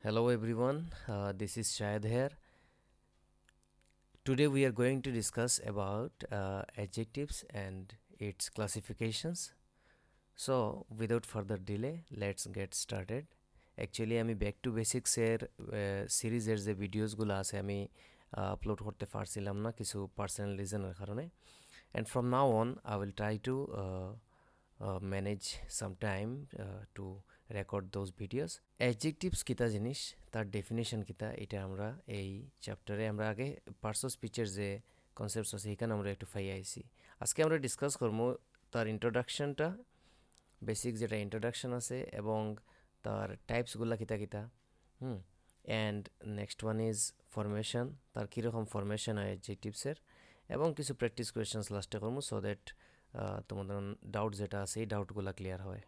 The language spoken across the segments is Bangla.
Hello everyone, this is Shahid here. Today we are going to discuss about adjectives and its classifications. So without further delay, let's get started. Actually আমি ব্যাক টু বেসিক্সের সিরিজের যে ভিডিওসগুলো আছে আমি আপলোড করতে পারছিলাম না কিছু পার্সোনাল রিজনের কারণে and from now on I will try to manage some time to record those videos. Adjectives কিতা জিনিস তার ডেফিনেশন কিতা এটা আমরা এই চ্যাপ্টারে আমরা আগে পার্টস অফ স্পিচের যে কনসেপ্টস আছে এখানে আমরা একটু ফাই আইছি আজকে আমরা ডিসকাস করবো তার ইন্ট্রোডাকশনটা বেসিক যেটা ইন্ট্রোডাকশন আছে এবং তার টাইপসগুলা কিতা কিতা and next one is formation তার কীরকম ফরমেশন হয় অ্যাডজেক্টিভসের এবং কিছু প্র্যাকটিস কোয়েশনস লাস্টে করবো সো দ্যাট তোমাদের ডাউট যেটা আছে এই ডাউটগুলো ক্লিয়ার হয়।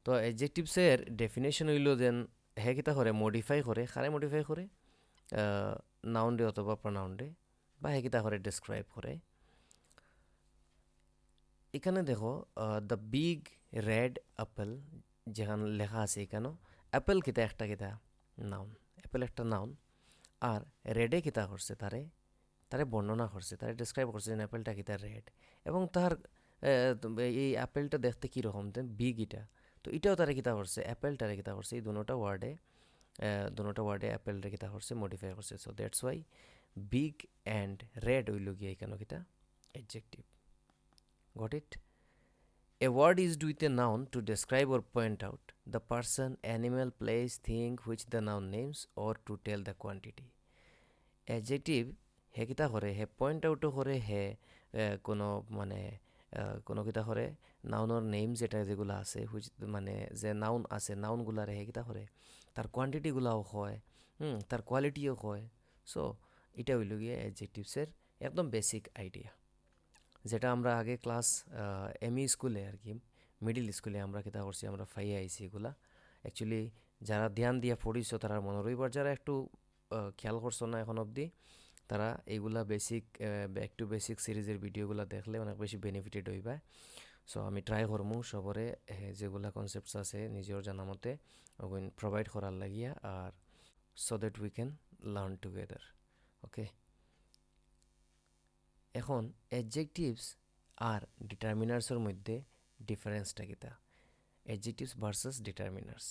তো অ্যাডজেক্টিভসের ডেফিনেশন হইল যেন হে কিতা করে মডিফাই করে খারে মডিফাই করে নাউন ডে অথবা প্রনাউন ডে বা হে কিতা করে ডেসক্রাইব করে। এখানে দেখো দ্য বিগ রেড অ্যাপেল যেখানে লেখা আছে এখানেও অ্যাপেল কিতা একটা কিতা নাউন, অ্যাপেল একটা নাউন আর রেডে কিতা করছে তারে তারে বর্ণনা করছে তারে ডেসক্রাইব করছে যে অ্যাপেলটা কিতা রেড এবং তার এই অ্যাপেলটা দেখতে কীরকম বিগ এটা তো এটাও তারা কিতা করছে অ্যাপেলটারে কিতা করছে এই দুটা ওয়ার্ডে অ্যাপেলটা কিতা করছে মডিফাই করছে so that's why big and red হইল গিয়ে এখানে কিতা adjective. Got it? A word is used with a noun to describe or point out the person, animal, place, thing which the noun names or to tell the quantity. Adjective হে কিতা করে হে পয়েন্ট আউটও করে হে কোনো মানে কোনো কিতা করে নাউনের নেম যেটা যেগুলো আছে হুইচ মানে যে নাউন আছে নাউনগুলার হে কিতা করে তার কোয়ান্টিটিগুলাও হয় তার কোয়ালিটিও হয়। সো এটা হইল গিয়ে অ্যাডজেক্টিভসের একদম বেসিক আইডিয়া যেটা আমরা আগে ক্লাস এমই স্কুলে আর কি মিডিল স্কুলে আমরা কিতা করছি আমরা ফাইয়ে আইছি এগুলা অ্যাকচুয়ালি যারা ধ্যান দিয়ে পড়িছো তারা মনে রইবার যারা একটু খেয়াল করছো না এখন অবধি তারা এইগুলা বেসিক ব্যাক টু বেসিক সিরিজের ভিডিওগুলো দেখলে অনেক বেশি বেনিফিটেড হইবা। সো আমি ট্রাই করমু সবরে যেগুলা কনসেপ্টস আছে নিজের জানা মতে ওগুন প্রোভাইড করার লাগিয়া আর so that we can learn together. Okay, এখন অ্যাডজেক্টিভস আর ডিটারমিনার্সের মধ্যে ডিফারেন্সটা কিতা অ্যাডজেক্টিভস ভার্সাস ডিটারমিনার্স।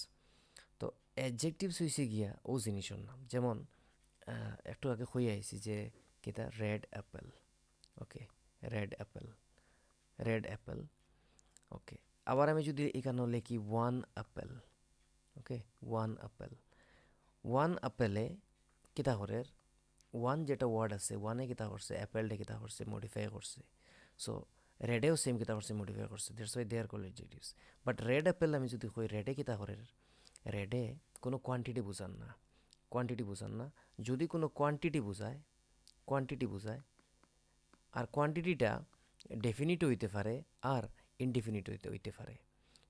তো অ্যাডজেক্টিভস হয়েছে গিয়া ও জিনিসের নাম যেমন একটু আগে হয়ে আইছি যে কিতা রেড অ্যাপেল। ওকে, রেড অ্যাপেল, রেড অ্যাপেল। ওকে, আবার আমি যদি এখানে লিখি ওয়ান অ্যাপেল। ওকে, ওয়ান অ্যাপেল, ওয়ান অ্যাপেলে কিতা করে ওয়ান যেটা ওয়ার্ড আছে ওয়ানে কিতা করছে অ্যাপেলটা কিতা করছে মডিফাই করছে। সো রেডেও সেম কিতা করছে মডিফাই করছে that's why they are called adjectives. But red apple আমি যদি কই রেডে কিতা করে রেডে কোনো কোয়ান্টিটি বুঝান না, কোয়ান্টিটি বুঝান না। যদি কোনো কোয়ান্টিটি বুঝায় আর কোয়ান্টিটিটা ডেফিনিট হইতে পারে আর ইনডিফিনিট হইতে পারে।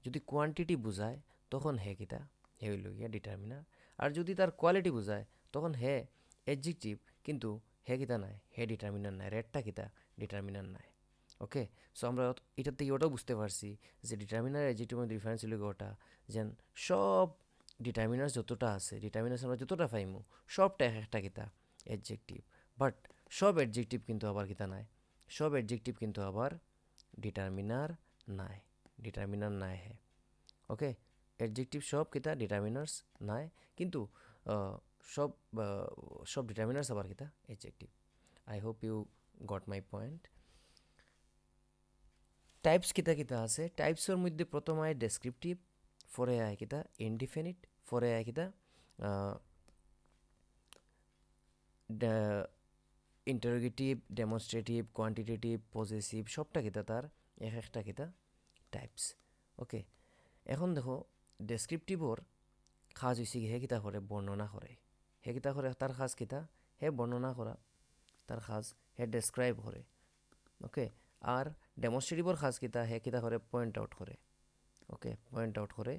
যদি কোয়ান্টিটি বুঝায় তখন হে কিতা হে হইল গিয়া ডিটারমিনার আর যদি তার কোয়ালিটি বুঝায় তখন হে অ্যাডজেক্টিভ কিন্তু হে কিতা নাই হে ডিটারমিনার নাই রেডটা কিতা ডিটারমিনার নাই। ওকে, সো আমরা এটার থেকে ওটাও বুঝতে পারছি যে ডিটারমিনার অ্যাডজেক্টিভের ডিফারেন্স হইল ওটা যেন সব ডিটারমিনার্স যতটা আছে ডিটারমিনার্স আমরা যতটা পাইমু সবটা এক একটা কিতা অ্যাডজেক্টিভ। বাট সব অ্যাডজেক্টিভ কিন্তু আবার কিতা নাই সব অ্যাডজেক্টিভ কিন্তু আবার ডিটারমিনার নাই, ডিটারমিনার নাই হে। ওকে, অ্যাডজেক্টিভ সব কিতা ডিটারমিনার্স নাই কিন্তু সব সব ডিটারমিনার্স আবার কিতা adjective. I hope you got my point. Types কিতা কিতা আছে টাইপসের মধ্যে প্রথম আয় ডেসক্রিপটিভ, ফরে আয় কিতা ইনডিফিনিট, ফরে আয় কিতা ইন্টারোগেটিভ, ডেমনস্ট্রেটিভ, কোয়ান্টিটেটিভ, পজেসিভ সবটা কিতা তার এক একটা কিতা টাইপস। ওকে, এখন দেখো ডেসক্রিপটিভর খাজ হয়েছে হে কিতা করে বর্ণনা করে, হে কিতা করে তার খাজ কিতা হে বর্ণনা করা তার খাজ হে ডেসক্রাইব করে। ওকে, আর ডেমনস্ট্রেটিভর খাজ কিতা হে কিতা করে পয়েন্ট আউট করে। ওকে, পয়েন্ট আউট করে।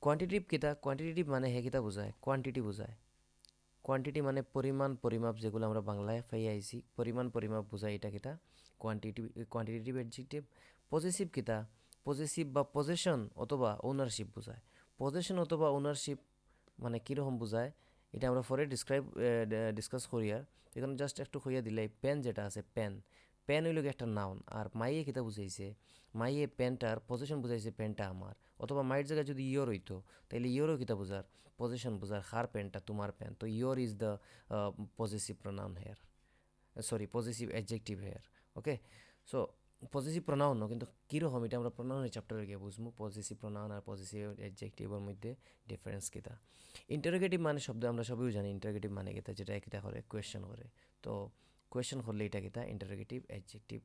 কোয়ান্টিটিভ কিতা কোয়ান্টিটেটিভ মানে হে কিতা বোঝায় কোয়ান্টিটি বোঝায়। কোয়ান্টিটি মানে পরিমাণ পরিমাপ যেগুলো আমরা বাংলায় পাই আইছি পরিমাণ পরিমাপ বোঝায় এটা কিতা কোয়ান্টিটেটিভ অ্যাডজেক্টিভ। পজেসিভ কিতা পজেসিভ বা পজেশন অথবা ওনারশিপ বোঝায়। পজিশন অথবা ওনারশিপ মানে কীরকম বোঝায় এটা আমরা পরে ডিসকাস করি। আর এখানে জাস্ট একটু হইয়া দিলে পেন যেটা আছে পেন পেন হইল একটা নাউন। আর মাইয়ে কিতা বুঝাইছে মাইয়ে পেনটার পজিশন বুঝাইছে পেনটা আমার। অথবা মাইয়ের জায়গায় যদি ইয়োর হইতো তাহলে ইয়োরও কিতা বুঝার পজিশন বুঝার হার পেনটা তোমার পেন। তো your is the positive pronoun here, sorry positive adjective here. Okay, so positive pronoun কিন্তু কীরকম এটা আমরা প্রোনাউনের চ্যাপ্টারে গিয়ে বুঝবো পজিটিভ প্রোনাউন আর পজিটিভ অ্যাডজেক্টিভের মধ্যে ডিফারেন্স কিতা। ইন্টারোগেটিভ মানে শব্দ আমরা সবাই জানি ইন্টারোগেটিভ মানে কিতা, যেটা কিতা করে কোয়েশ্চেন করে। তো কোয়েশ্চেন করলে এটা কিতা interrogative adjective.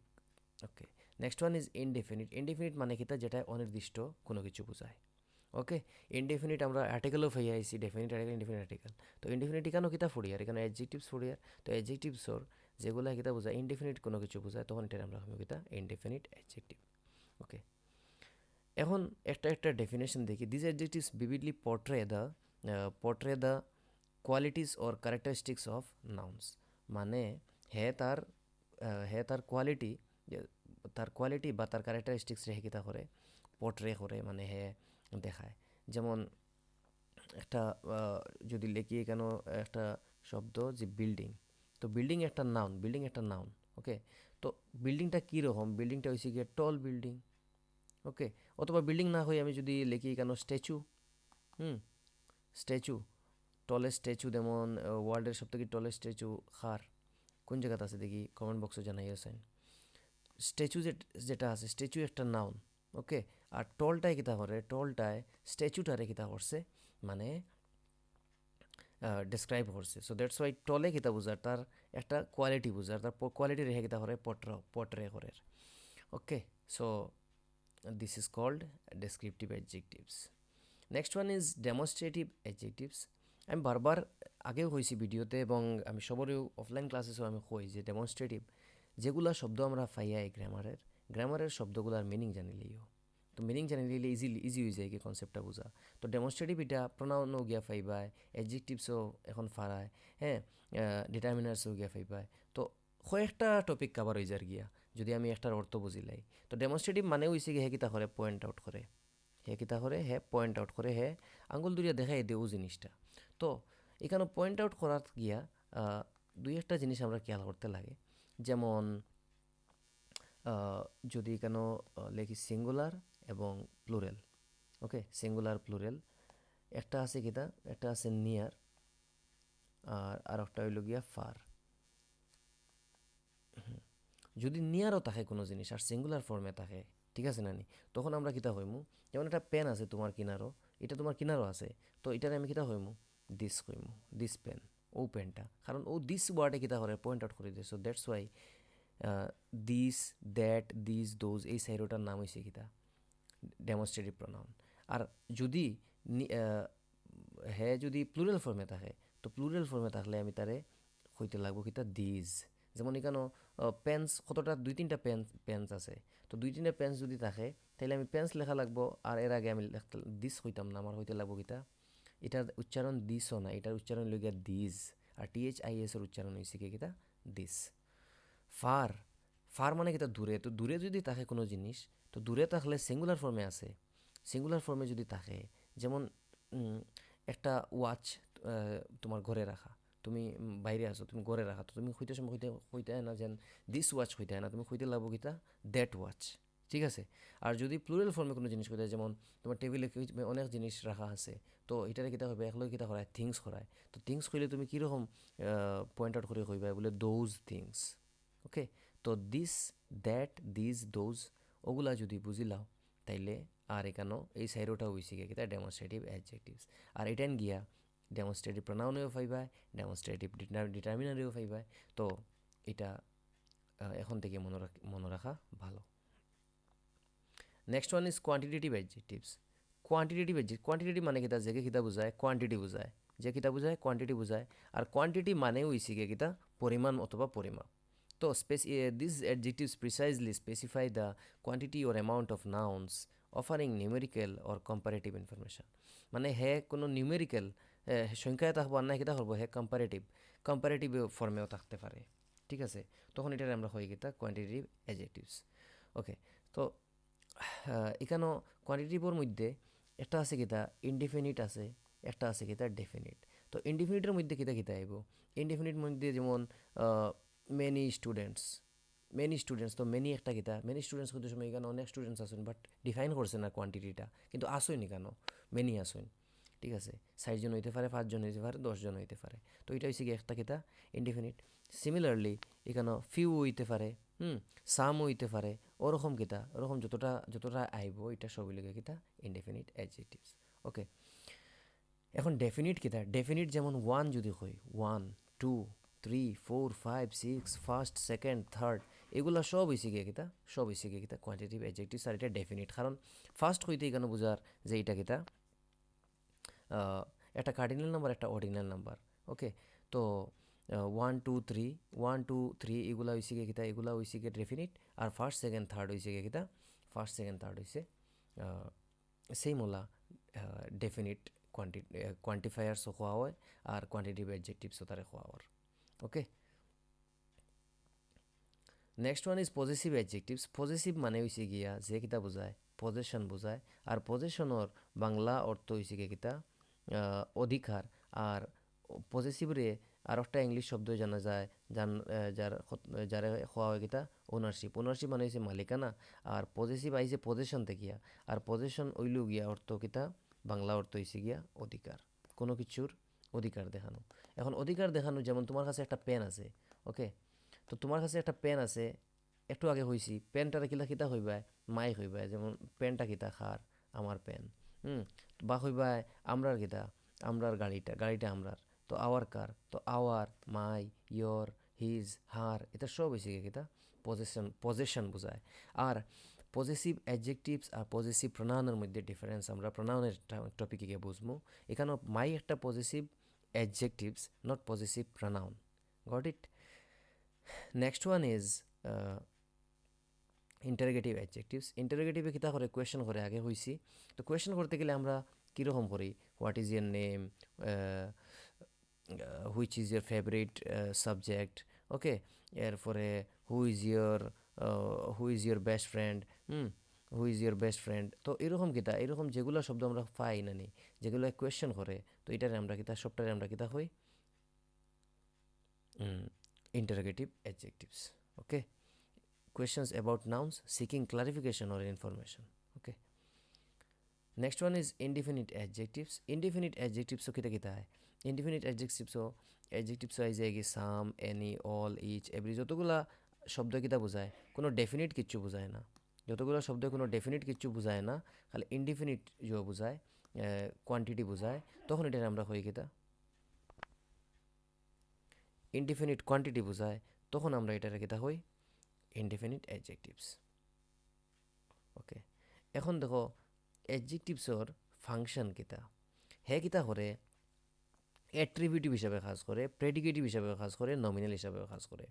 Okay, next one is indefinite. Indefinite মানে কিতা যেটা অনির্দিষ্ট কোনো কিছু বোঝায়। ওকে, ইনডেফিনিট আমরা আর্টিকেলও ফাই আইসি ডেফিনিট আর্টিকেল ইনডেফিনিট আর্টিকেল। তো ইনডেফিনিট এখানেও কিতা ফুড়িয়ার এখানে অ্যাডজেক্টিভস ফুড়িয়ার। তো অ্যাডজেক্টিভসর যেগুলো কিতা বোঝায় ইনডেফিনিট কোনো কিছু বোঝায় তখন এটা আমরা হবে কিতা ইনডেফিনিট অ্যাডজেক্টিভ। ওকে, এখন একটা একটা ডেফিনেশন দেখি। This adjectives vividly portray the qualities or characteristics of nouns. মানে হে তার কোয়ালিটি বা তার ক্যারেক্টারিস্টিক্স রেখে কিতা করে পোর্ট্রে করে মানে হে দেখায়। যেমন একটা যদি লিখি কেন একটা শব্দ যে বিল্ডিং, তো বিল্ডিং একটা নাউন। ওকে, তো বিল্ডিংটা কীরকম, বিল্ডিংটা হয়েছে গিয়ে টল বিল্ডিং। ওকে, অথবা বিল্ডিং না হয়ে আমি যদি লিখি কেন স্ট্যাচু, স্ট্যাচু টলেস্ট স্ট্যাচু, যেমন ওয়ার্ল্ডের সবথেকে টলেস্ট স্ট্যাচু কার কোন জায়গাতে আছে দেখি কমেন্ট বক্সে জানাইয়াছেন। স্ট্যাচু যেটা আছে স্ট্যাচু একটা নাউন। ওকে, আর টলটায় কিতা করে টলটায় স্ট্যাচুটারে কিতা করছে মানে ডিসক্রাইব করছে। সো দ্যাটস ওয়াই টলে কিতা বুঝার তার একটা কোয়ালিটি বুঝার তার কোয়ালিটি রেখে কিতা করে পটরে করে। Okay, so this is called descriptive adjectives. Next one is demonstrative adjectives. আমি বারবার আগেও হয়েছি ভিডিওতে এবং আমি সবারও অফলাইন ক্লাসেসও আমি কই যে ডেমনস্ট্রেটিভ যেগুলা শব্দ আমরা পাইয়াই গ্রামারের শব্দগুলার মিনিং জানিলেইও। তো মিনিং জানিলে ইজি হয়ে যায় কি কনসেপ্টটা বোঝা। তো ডেমনস্ট্রেটিভ এটা প্রোনাউনও গিয়া পাইবায়, অ্যাডজেক্টিভসও এখন ফারায়, হ্যাঁ, ডিটারমিনার্সও গিয়া পাইবায়। তো কয়েকটা টপিক কাভার হয়ে যার গিয়া যদি আমি একটার অর্থ বুঝিলাই। তো ডেমনস্ট্রেটিভ মানে হয়েছে কি হে কিতা করে পয়েন্ট আউট করে, হে কিতা করে হে পয়েন্ট আউট করে, হে আঙ্গুল দুরিয়া দেখাই দেও জিনিসটা। তো এখানে পয়েন্ট আউট করার গিয়া দুই একটা জিনিস আমরা খেয়াল করতে লাগে। যেমন যদি কেন লেখি সিঙ্গুলার এবং প্লুরেল। ওকে, সিঙ্গুলার প্লুরেল একটা আছে কিতা একটা আছে নিয়ার আর একটা হইল গিয়া ফার। যদি নিয়ারও থাকে কোনো জিনিস আর সিঙ্গুলার ফর্মে থাকে, ঠিক আছে নানি, তখন আমরা কিতা হইমু যেমন একটা পেন আছে তোমার কিনারও, এটা তোমার কিনারও আছে, তো এটারে আমি কিতা হইমু দিস কইমু, দিস পেন, ও পেনটা, কারণ ও দিস ওয়ার্ডে কিতা করে পয়েন্ট আউট করে দিয়ে। So that's why this that this those এই সাইরোটার নাম হয়েছে কিতা ডেমনস্ট্রেটিভ প্রোনাউন। আর যদি হ্যাঁ যদি প্লুরাল ফর্মে থাকে, তো প্লুরাল ফর্মে থাকলে আমি তারে হইতে লাগবো কিতা দিজ। যেমন এখানে পেন্স কতটা দুই তিনটা পেন্স আছে, তো দুই তিনটা পেন্স যদি থাকে তাহলে আমি পেন্স লেখা লাগবো, আর এর আগে আমি দিস হইতাম না, আমার হইতে লাগবো কিতা এটার উচ্চারণ দিসও না, এটার উচ্চারণ হইল গিয়া দিজ, আর THIS এর উচ্চারণ হয়েছে কি কিতা দিস। ফার ফার মানে কিতা দূরে, তো দূরে যদি থাকে কোনো জিনিস, তো দূরে থাকলে সিঙ্গুলার ফর্মে আছে, সিঙ্গুলার ফর্মে যদি থাকে যেমন একটা ওয়াচ তোমার ঘরে রাখা, তুমি বাইরে আসো তুমি ঘরে রাখা, তো তুমি হইতে সময় হইতে হয় না যেন দিস ওয়াচ হইতে হয় না, তুমি হইতে লাগবো কিতা দ্যাট ওয়াচ, ঠিক আছে। আর যদি প্লুরাল ফর্মে কোনো জিনিস হইতে হয়, যেমন তোমার টেবিলে অনেক জিনিস রাখা আছে, তো এটারে কিতা হবে একলগে কিতা করায় থিংস করায়, তো থিংস কইলে তুমি কীরকম পয়েন্ট আউট করে কইবা বলে দোজ থিংস। ওকে, তো দিস দ্যাট দিস দোজ ওগুলা যদি বুঝিলাও তাইলে আর এখানেও এই সাইরোটা হয়েছে গিয়ে কিতা ডেমনস্ট্রেটিভ অ্যাডজেক্টিভস। আর এটান গিয়া ডেমনস্ট্রেটিভ প্রোনাউনেও পাইবায়, ডেমনস্ট্রেটিভ ডিটারমিনারেও পাইবায়। তো এটা এখন থেকে মনে রাখা ভালো। Next one is quantitative adjectives. Quantitative মানে কিতা যে কিতা বুঝায় কোয়ান্টিটি বুঝায়, যে কিতা বুঝায় কোয়ান্টিটি বুঝায়। আর কোয়ান্টিটি মানে হইছে গিয়ে কিতা পরিমাণ অথবা পরিমাপ। তো these adjectives precisely specify the quantity or amount of nouns offering numerical or comparative information. মানে হে কোনো নিউমেরিক্যাল সংখ্যায় থাকবো আর না কিতা করবো হে কম্পারেটিভ ফর্মেও থাকতে পারে, ঠিক আছে। তখন এটার আমরা হয়ে গেতা কোয়ান্টিটেটিভ অ্যাডজেক্টিভস। ওকে, তো এখানেও কোয়ান্টিটিভের মধ্যে একটা আছে কিতা ইনডিফিনিট আছে, একটা আছে কিতা ডেফিনিট। তো ইনডিফিনিটের মধ্যে কিতা কিতা আইব, ইনডিফিনিট মধ্যে যেমন মেনি স্টুডেন্টস, মেনি স্টুডেন্টস, তো মেনি একটা কিতা, মেনি স্টুডেন্টস করতে সময় এখানে অনেক স্টুডেন্টস আসুন বাট ডিফাইন করছে না কোয়ান্টিটিটা, কিন্তু আসুন কেন মেনি আসুন, ঠিক আছে, 60 জন হইতে পারে, 5 জন হইতে পারে, 10 জন হইতে পারে। তো এটা হচ্ছে কি একটা কিতা ইনডিফিনিট। সিমিলারলি এখানে ফিউ হইতে পারে, সাম হইতে পারে, ওরকম কিতা ওরকম যতটা যতটা আইব এটা সবই লেগে কিতা ইনডেফিনিট অ্যাডজেক্টিভস। ওকে, এখন ডেফিনিট কিতা, ডেফিনিট যেমন ওয়ান যদি কই, 1 2 3 4 5 6 ফার্স্ট সেকেন্ড থার্ড, এগুলা সব হয়েছে গিয়ে কিতা, সব হয়েছে গিয়ে কিতা কোয়ান্টিটিভ অ্যাডজেক্টিভস, আর এটা ডেফিনিট, কারণ ফার্স্ট হইতে এখানে বোঝার যে এটা কিতা একটা কার্ডিনাল নাম্বার, একটা অর্ডিনাল নাম্বার। ওকে, তো 1 2 3, 1 2 3 এগুলা হয়েছে গিয়ে কিতা, এগুলা হয়েছে গিয়ে ডেফিনিট, আর ফার্স্ট সেকেন্ড থার্ড হয়েছে গিয়ে কিতা, ফার্স্ট সেকেন্ড থার্ড হয়েছে সেম ওলা ডেফিনিট কোয়ান্টিফায়ার্সও খোয়া হয়, আর কোয়ান্টিটিভ অ্যাডজেক্টিভসও তারে খোয়া হয়। Okay, next one is positive adjectives. Positive মানে হয়েছে গিয়া যে কিতা বোঝায়, পজেশন বোঝায়, আর পজেশনের বাংলা অর্থ হয়েছে গিয়ে কিতা অধিকার। আর পজেসিভরে আর একটা ইংলিশ শব্দ জানা যায়, যারা হওয়া হয় কিতা ওনারশিপ। ওনারশিপ মানে হচ্ছে মালিকানা, আর পজেসিভ আইছে পজেশন থেকে, আর পজেশন ওইল গিয়া অর্থ কিতা, বাংলা অর্থ হয়েছে গিয়া অধিকার, কোনো কিছুর অধিকার দেখানো। এখন অধিকার দেখানো যেমন তোমার কাছে একটা পেন আছে, ওকে, তো তোমার কাছে একটা পেন আছে, একটু আগে হয়েছি পেনটারে কিলা কিতা হইবায়, মাই হইবায়, যেমন পেনটা কিতা খার, আমার পেন, হুম, বা হইবায় আমরার কিতা, আমরার গাড়িটা, গাড়িটা আমরার, তো আওয়ার কার, তো আওয়ার, মাই, ইয়োর, হিজ, হার, এটা সব হয়েছে কিতা পজেশন, পজেশন বোঝায়। আর পজেসিভ অ্যাডজেক্টিভস আর পজেসিভ প্রোনাউনের মধ্যে ডিফারেন্স আমরা প্রোনাউনের টপিকে গিয়ে বুঝবো। এখানেও মাই একটা possessive adjectives, not possessive pronoun. Got it? Next one is interrogative adjectives. ইন্টারোগেটিভে কিতা করে, কোয়েশ্চেন করে, আগে হইছি। তো কোয়েশ্চেন করতে গেলে আমরা কীরকম করি, what is your name, which is your favourite subject, okay, এরপরে who is your best friend, who is your best friend. তো এরকম কিতা, এরকম যেগুলো শব্দ আমরা পাই না নি, যেগুলো কোয়েশ্চেন করে, তো এটারে আমরা কিতা, সবটারে আমরা কিতা হই interrogative adjectives. Okay, questions about nouns seeking clarification or information. Okay, next one is indefinite adjectives. Indefinite adjectives kita kita hai, indefinite adjectives I যায় কি সাম, এনি, অল, ইচ, এভরি, যতগুলা শব্দ কিতা বোঝায় কোনো ডেফিনিট কিচ্ছু বোঝায় না, যতগুলো শব্দ কোনো ডেফিনিট কিচ্ছু বোঝায় না, খালি ইনডিফিনিট যে বোঝায়, কোয়ান্টিটি বোঝায়, তখন এটার আমরা হই কিতা ইনডিফিনিট কোয়ান্টিটি বোঝায়, তখন আমরা এটার কিতা হই ইনডিফিনিট অ্যাডজেক্টিভস। ওকে, এখন দেখো অ্যাডজেক্টিভসর ফাংশন কিতা, হে কিতা করে অ্যাট্রিবিউটিভ হিসাবে কাজ করে, প্রেডিকেটিভ হিসাবে কাজ করে, নমিনাল হিসাবে কাজ করে।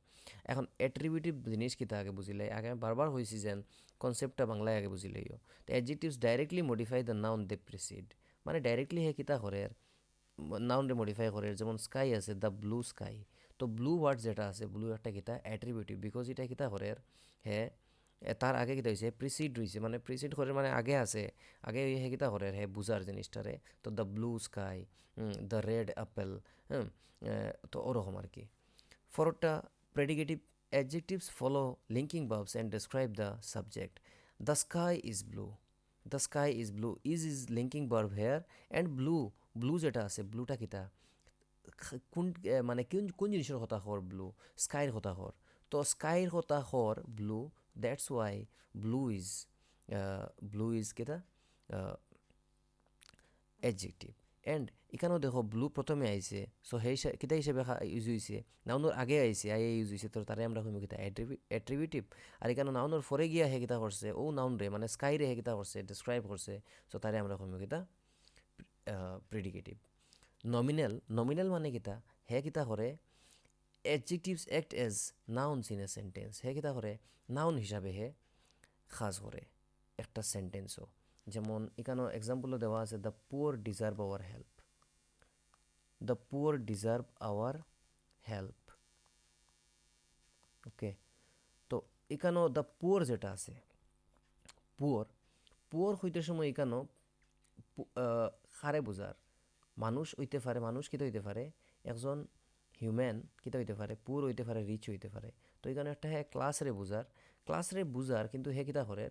এখন অ্যাট্রিবিউটিভ জিনিস কিতা আগে বুঝিলে, আগে বারবার হয়েছি যেন কনসেপ্টটা বাংলায় আগে বুঝিলেইও। তো adjectives directly modify the noun they precede, মানে ডাইরেক্টলি হে কিতা করে নাউনরে মডিফাই করে। যেমন স্কাই আছে, দ্য ব্লু স্কাই, তো ব্লু ওয়ার্ড যেটা আছে, ব্লু একটা কিতা অ্যাট্রিবিউটিভ, বিকজ এটা কিতা করে হে তার আগে কিতা হয়েছে প্রিসিড রয়েছে, মানে প্রিসিড করে মানে আগে আছে, আগে হে কিতা করে হে বুঝার জিনিসটারে। তো the blue sky, the red apple, হ্যাঁ, তো ওরকম আর কি। ফরটা predicative adjectives follow linking verbs and describe the subject. The sky is blue, the sky is blue, is linking verb here, and blue, blue যেটা আছে, ব্লুটা কিতা কোন মানে কোন কোন জিনিসের কথা হর, ব্লু স্কাইর কথা হর, তো স্কাইর কথা হর blue, that's why blue is blue is কিতা অ্যাডজেক্টিভ। অ্যান্ড এখানেও দেখো ব্লু প্রথমে আইছে, সো সেই কিতা হিসেবে ইউজ হয়েছে, নাউনোর আগে আইছে, আই ইউজ হয়েছে, তো তারে আমরা কইব কিতা অ্যাট্রিবিউটিভ। আর এখানে নাউনোর ফরে গিয়া হে কিতা করছে, ও নাউন রে মানে স্কাই রে হে কিতা করছে, ডিসক্রাইব করছে, সো তারে আমরা কইব কিতা প্রেডিকেটিভ। নমিনাল, নমিনাল মানে কিতা, হে কিতা করে adjectives act as nouns in a sentence, হে কিতা করে নাউন হিসাবে হে কাজ করে একটা সেন্টেন্সও। যেমন এখানেও এক্সাম্পলও দেওয়া আছে, the poor deserve our help, the poor deserve our help. Okay, তো এখানেও দ্য পুয়ার যেটা আছে, পুয়ার, পুয়ার হইতে সময় এখানেও খারে বুঝার মানুষ হইতে পারে, মানুষ কিতা হইতে পারে, একজন হিউম্যান কিতা হইতে পারে, পুর হইতে পারে, রিচ হইতে পারে। তো এখানে একটা হ্যাঁ ক্লাস রে বুঝার কিন্তু হে কিতা করে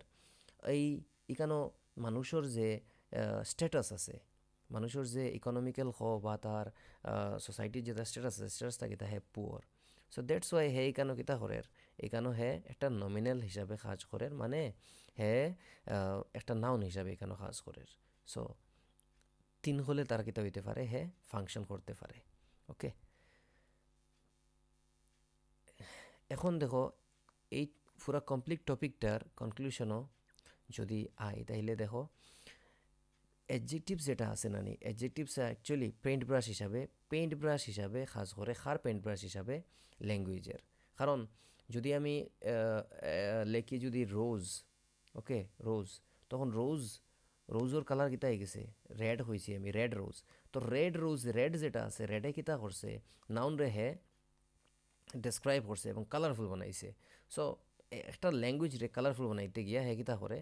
এই ইকানো মানুষের যে স্ট্যাটাস আছে, মানুষের যে ইকোনমিক্যাল বা তার সোসাইটির যেটা স্ট্যাটাস আছে, স্ট্যাটাসটা কিতা হে পুয়ার। সো দ্যাটস ওয়াই হে ইকানো কিতা করে, এখানো হে একটা নমিনাল হিসাবে কাজ করে, মানে হে একটা নাউন হিসাবে এখানে কাজ করে। সো তিন হলে তার কিতা হইতে পারে, হে ফাংশন করতে পারে। ওকে, এখন দেখো এই পুরা কমপ্লিট টপিকটার কনক্লুশনও যদি আই তাইলে দেখো অ্যাডজেক্টিভস যেটা আছে নানি, অ্যাডজেক্টিভস অ্যাকচুয়ালি পেইন্ট ব্রাশ হিসাবে কাজ করে, পেইন্ট ব্রাশ হিসাবে ল্যাঙ্গুয়েজের। কারণ যদি আমি লেখি যদি রোজ, ওকে রোজ, তখন রোজের কালার কিতা হয়ে গেছে, রেড হয়েছে, আমি রেড রোজ। তো রেড যেটা আছে, রেডে কিতা করছে, নাউন রে হে ডেসক্রাইব করছে এবং কালারফুল বানাইছে। সো একটা ল্যাঙ্গুয়েজ রে কালারফুল বানাইতে গিয়া হে কিতা করে,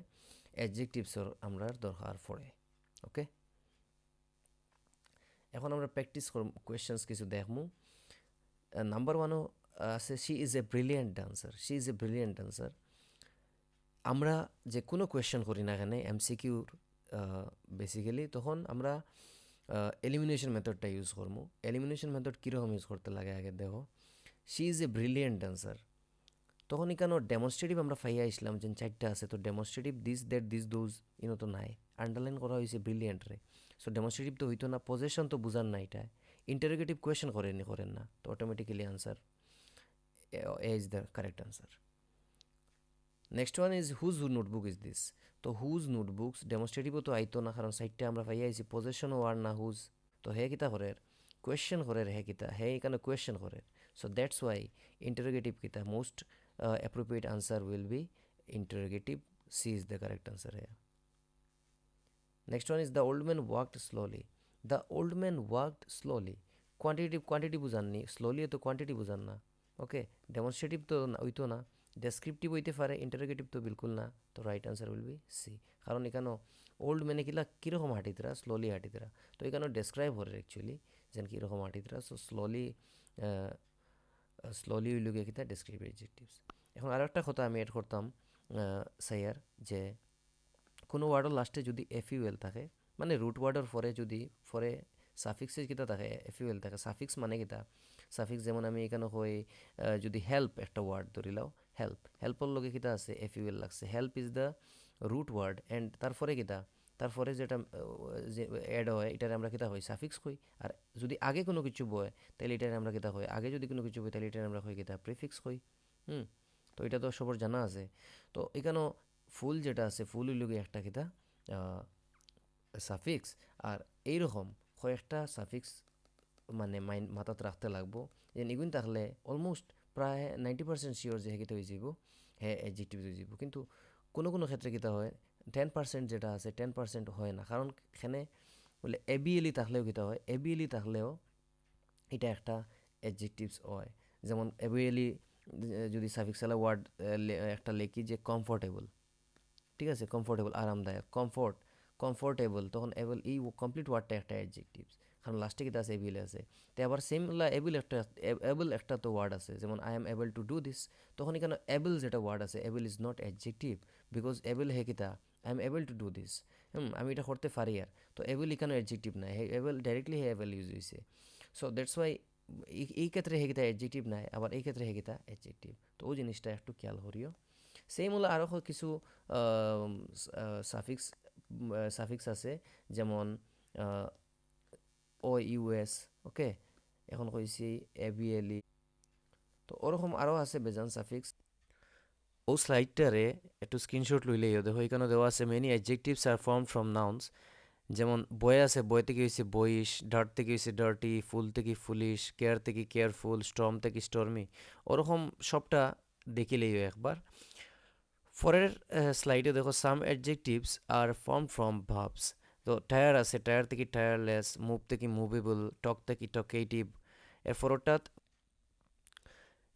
অ্যাডজেক্টিভসর আমরা দরকার পড়ে। ওকে, এখন আমরা প্র্যাকটিস করব, কোয়েশ্চেন্স কিছু দেখমু। নাম্বার ওয়ানও আছে, she is a brilliant dancer. আমরা যে কোনো কোয়েশ্চেন করি না এখানে এমসিকিউর বেসিক্যালি, তখন আমরা এলিমিনেশন মেথডটা ইউজ করবো। এলিমিনেশন মেথড কীরকম ইউজ করতে লাগে আগে দেখো। She is a brilliant dancer, তখন এখানে ডেমনস্ট্রেটিভ আমরা ফাইয়া আসলাম যে চারটা আছে, তো demonstrative this that this those ইনো তো নাই, আন্ডারলাইন করা হয়েছে ব্রিলিয়েন্ট রে। সো ডেমনস্ট্রেটিভ তো হইতো না, পজেশন তো বুঝার না, এটা ইন্টারোগেটিভ কোয়েশ্চেন করেন না, তো automatically answer A is the correct answer. Next one is whose notebook is this. তো হুজ নোটবুকস ডেমনস্ট্রেটিভও তো আইতো না, কারণ সাইডটা আমরা পাইয়া আইছি, পজেশনও ওয়ার না হুজ। তো হে কিতা করে, কোয়েশ্চেন করে, হে এখানে কোয়েশ্চেন করে। সো দ্যাটস ওয়াই ইন্টারোগেটিভ কিতা most appropriate answer will be interrogative. C is the correct answer here. Next one is the old man walked slowly. The old man walked slowly. Quantity বুঝাননি, স্লোলি তো কোয়ান্টিটি বুঝান না। ওকে, ডেমনস্ট্রেটিভ তো হইতো না, ডেসক্রিপটিভ হইতে পারে, ইন্টারোগেটিভ তো বিলকুল না। তো right answer will be C, কারণ এখানে ওল্ড ম্যানে কিলা কীরকম হাঁটিতরা, স্লোলি হাঁটিতরা। তো এখানে ডেসক্রাইব করে অ্যাকচুয়ালি যেন কীরকম হাঁটিতরা। সো স্লোলি উইল গিয়ে কিতা ডেসক্রিপটিভ অ্যাডজেক্টিভস। এখন আরও একটা কথা আমি এড করতাম সাইয়ার, যে কোনো ওয়ার্ডের লাস্টে যদি এফইউএল থাকে, মানে রুট ওয়ার্ডের পরে সাফিক্সে কিতা থাকে, এফইউএল থাকে। সাফিক্স মানে কিতা, সাফিক্স যেমন আমি এখানে হই যদি হেল্প একটা ওয়ার্ড ধরি লাও, হেল্পর লগে কিতা আছে, এফইউএল লাগছে। Help is the root word and তারপরে কিতা, তারপরে যেটা যে অ্যাড হয় এটারে আমরা কিতা হই, সাফিক্স কই। আর যদি আগে কোনো কিছু বয় তাহলে এটারে আমরা কিতা হই, আগে যদি কোনো কিছু বই তাহলে এটারে আমরা হই কিতা, প্রিফিক্স কই। হুম, তো এটা তো সবার জানা আছে। তো এখানেও ফুল যেটা আছে, ফুল হইল গিয়ে একটা কিতা সাফিক্স। আর এইরকম কয়েকটা সাফিক্স মানে মাথাত রাখতে লাগবো, যে এগুন থাকলে অলমোস্ট প্রায় 90% শিওর যে হেকিতে হয়ে যাব, হ্যাঁ অ্যাডজেক্টিভ হয়ে যাব। কিন্তু কোনো ক্ষেত্রে কিতা হয়, 10% যেটা আছে 10% হয় না, কারণ এখানে বলে এবিএলি থাকলেও কিতা হয়, এবিএলি থাকলেও এটা একটা অ্যাডজেক্টিভস হয়। যেমন এবিএলি যদি সাফিক্সালা ওয়ার্ড একটা লেখি যে কমফোর্টেবল, ঠিক আছে, কমফোর্টেবল আরামদায়ক, কমফোর্টেবল, তখন এবল এই কমপ্লিট ওয়ার্ডটা একটা অ্যাডজেক্টিভস, কারণ লাস্টে কিতা আছে, এবিল আছে। তো আবার সেম এবল একটা তো ওয়ার্ড আছে, যেমন I am able to do this, তখন এখানে এবল যেটা ওয়ার্ড আছে, able is not adjective, because able হে কিতা, I am able to do this, আমি এটা করতে পারি। আর তো এবল এখানে অ্যাডজেক্টিভ নাই, হে এবল ডাইরেক্টলি হে এবল ইউজ হয়েছে। সো দ্যাটস ওয়াই এই ক্ষেত্রে হে কিতা অ্যাডজেক্টিভ নাই, আবার এই ক্ষেত্রে হে কিতা অ্যাডজেক্টিভ। তো ওই জিনিসটা একটু খেয়াল করিও। সেম হলো আরও কিছু সাফিক্স সাফিক্স আছে, যেমন ও ইউএস, ওকে, এখন কইছি এবিএলই। তো ওরকম আরও আছে বেজান সাফিক্স। ও স্লাইডটারে একটু স্ক্রিনশট লইলেই দেখো, এখানে দেওয়া আছে many adjectives are form from nouns. যেমন বয়ে আছে, বয় থেকে হয়েছে বইশ, ডার্ট থেকে হয়েছে ডার্টি, ফুল থেকে ফুলিশ, কেয়ার থেকে কেয়ারফুল, স্টর্ম থেকে স্টর্মি। ওরকম সবটা দেখিলেই একবার। পরের স্লাইডে দেখো some adjectives are form from verbs. তো টায়ার আছে, টায়ার থেকে টায়ারলেস, মুভ থেকে মুভেবল, টক থেকে টকেটিভ। এরপর অর্থাৎ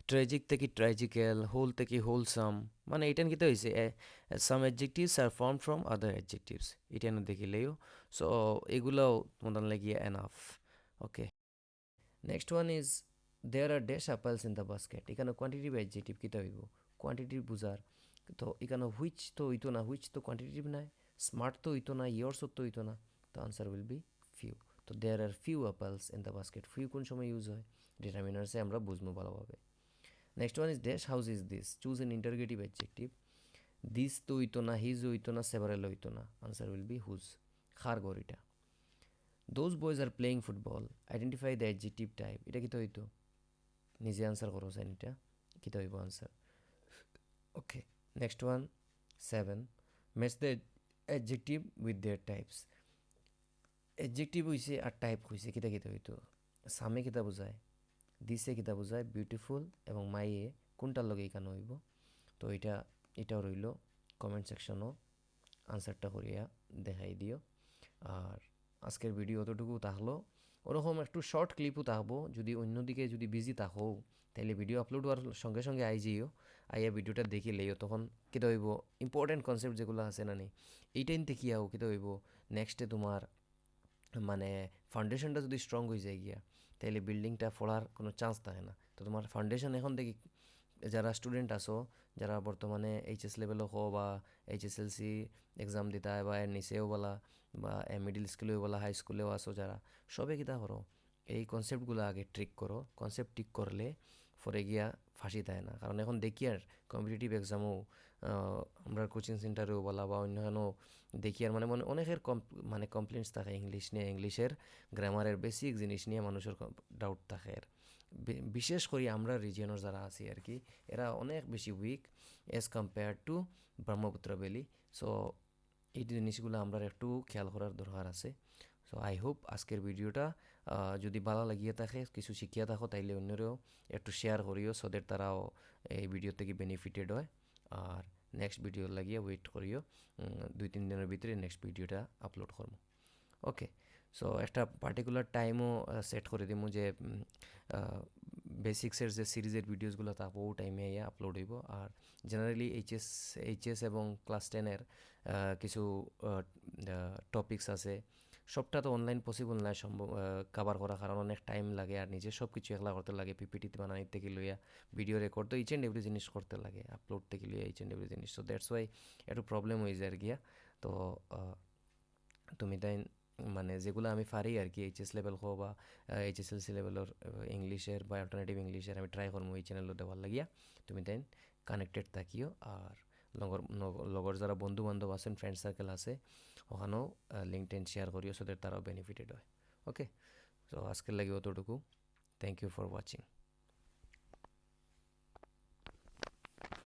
ট্র্যাজিক থেকে ট্র্যাজিক্যাল, হোল থেকে হোলসাম, মানে এটান কিতা হয়েছে some adjectives are form from other adjectives এটানো দেখিলেও। সো এগুলাও তোমাদের লাগিয়ে enough. Okay, next one is there are dash apples in the basket. এখানে কোয়ান্টিটিভ অ্যাডজেক্টিভ কিতা হইব, কোয়ান্টিটিভ বুঝার। তো এখানে হুইচ তো হইতো না, হুইচ তো কোয়ান্টিটিভ নাই, স্মার্ট তো হইতো না, ইয়ার্সও তো হইতো না, তো আনসার উইল বি ফিউ। তো there are few apples in the basket, few কোন সময় ইউজ হয়, ডিটারমিনার্সে আমরা বুঝবো ভালোভাবে। Next one is dash house is this, choose an interrogative adjective. This তো হইতো না, হিজ হইতো না, সেভারেল হইতো না, আনসার উইল বি হুজ, খার ঘর এটা। Those boys are playing football, identify the adjective type, এটা কি তো হইতো, নিজে আনসার করো সাইন, এটা কি তো হইব answer. Okay, next one 7, match the adjective with their types. Adjective হইছে আর টাইপ হইছে, কিতা কিতা হইতো, সামে কিতা বোঝায়, দিসে কিতা বোঝায়, বিউটিফুল এবং মাইয়ে কোনটার লগে এখানে হইব। তো এটাও রইল, কমেন্ট সেকশনও আনসারটা করিয়া দেখাই দিও। আর আজকের ভিডিও অতটুকু থাকলো, ওরকম একটু শর্ট ক্লিপও থাকবো, যদি অন্যদিকে যদি বিজি থাকো তাহলে ভিডিও আপলোড হওয়ার সঙ্গে সঙ্গে আই যাইও, আইয়া ভিডিওটা দেখি লইও, তখন কিতা হইব ইম্পর্টেন্ট কনসেপ্ট যেগুলো আছে না নি এইটাইন দেখিয়াও কিতা হইব, নেক্সটে তোমার মানে ফাউন্ডেশনটা যদি স্ট্রং হয়ে যায় গিয়া, তাহলে বিল্ডিংটা ফোড়ার কোনো চান্স থাকে না। তো তোমার ফাউন্ডেশন এখন দেখি যারা স্টুডেন্ট আসো, যারা বর্তমানে এইচএস লেভেলও হো বা এইচএসএলসি এক্সাম দিতা হয় বা এর নিচেও বলা বা মিডিল স্কুলেও বলা, হাই স্কুলেও আসো যারা, সবে কিতা করো, এই কনসেপ্টগুলো আগে ট্রিক করো। কনসেপ্ট ঠিক করলে পরে গিয়া ফাঁসি দেয় না। কারণ এখন দেখি আর কম্পিটিটিভ এক্সামও আমরা কোচিং সেন্টারেও বলা বা অন্যান্য দেখি আর মানে মানে অনেকের মানে কমপ্লেন্টস থাকে ইংলিশ নিয়ে, ইংলিশের গ্রামারের বেসিক জিনিস নিয়ে মানুষের ডাউট থাকে। আর বিশেষ করে আমরা রিজিয়নের যারা আছি আর কি, এরা অনেক বেশি weak as compare to Brahmaputra valley. So এই জিনিসগুলো আমরা একটু খেয়াল করার দরকার আছে। সো আই হোপ আজকের ভিডিওটা যদি ভালো লাগিয়ে থাকে, কিছু শিখিয়া থাকো, তাইলে অন্যরাও একটু শেয়ার করিও, সোদের তারাও এই ভিডিও থেকে বেনিফিটেড হয়। আর নেক্সট ভিডিও লাগিয়ে ওয়েট করিও, 2-3 দিনের ভিতরে নেক্সট ভিডিওটা আপলোড করবো। ওকে, সো একটা পার্টিকুলার টাইমও সেট করে দিমু যে বেসিক্সের যে সিরিজের ভিডিওসগুলো থাকবো ও টাইমে ইয়ে আপলোড হইব। আর জেনারেলি এইচএস এবং ক্লাস 10-এর কিছু টপিকস আছে, সবটা তো অনলাইন পসিবল নয় সম্ভব কাভার করা, কারণ অনেক টাইম লাগে আর নিজে সব কিছু একলা করতে লাগে, পিপিটিতে বানাই থেকে লইয়া ভিডিও রেকর্ড তো ইচ অ্যান্ড এভরি জিনিস করতে লাগে, আপলোড থেকে লইয়া ইচ অ্যান্ড এভরি জিনিস। সো দ্যাটস ওয়াই একটু প্রবলেম হয়ে যায় আর গিয়া। তো তুমি তাই মানে যেগুলো আমি পারি আর কি, এইচএস লেভেল হো বা এইচএসএলসি লেভেলের ইংলিশের বা অল্টারনেটিভ ইংলিশের আমি ট্রাই করবো এই চ্যানেলও দেওয়ার লাগিয়া। তুমি তাই কানেক্টেড থাকিও। আর লগর যারা বন্ধু বান্ধব আছেন, ফ্রেন্ড সার্কেল আছে, ওখানেও লিঙ্কডইন শেয়ার করিও, সো দ্যাট তারাও বেনিফিটেড হয়। ওকে, সো আজকের লাগে অতটুকু। Thank you for watching.